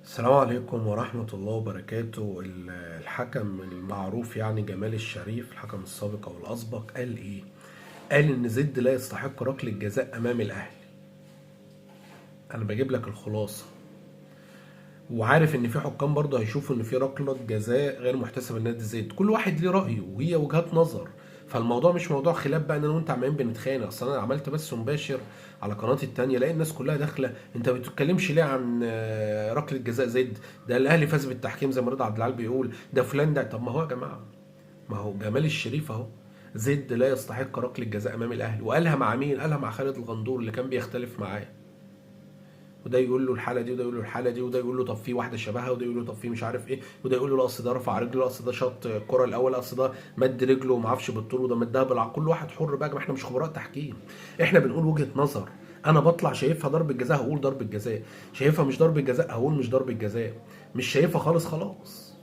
السلام عليكم ورحمة الله وبركاته. الحكم المعروف يعني جمال الشريف، الحكم السابق أو الأسبق، قال إيه؟ قال إن زد لا يستحق ركلة جزاء أمام الأهلي. أنا بجيب لك الخلاصة، وعارف إن في حكام برضه هيشوفوا إن في ركلة جزاء غير محتسبة لنادي زد. كل واحد ليه رأيه وهي وجهات نظر. فالموضوع مش موضوع خلاف بقى ان انا وانت عمالين بنتخانق. اصل انا عملت بث مباشر على قناتي التانية، الاقي الناس كلها داخله: انت ما بتتكلمش ليه عن ركله جزاء زد؟ ده الاهلي فاز بالتحكيم زي ما رضا عبد العال بيقول، ده فلان ده. طب ما هو يا جماعه، ما هو جمال الشريف اهو: زد لا يستحق ركله جزاء امام الاهلي. وقالها مع مين؟ قالها مع خالد الغندور اللي كان بيختلف معاه. وده يقول له الحاله دي، وده يقول له الحاله دي، وده يقول له طب في واحده شبهها، وده يقول له طب في مش عارف ايه، وده يقول له لا اصل ده رفع رجله، لا اصل ده شاط الكره الاول، لا اصل ده مد رجله وما اعرفش بالطول، وده مدها بالعرض. كل واحد حر بقى، ما احنا مش خبراء تحكيم، احنا بنقول وجهه نظر. انا بطلع شايفها ضربه جزاء هقول ضربه جزاء، شايفها مش ضربه جزاء هقول مش ضربه جزاء، مش شايفها خالص خلاص.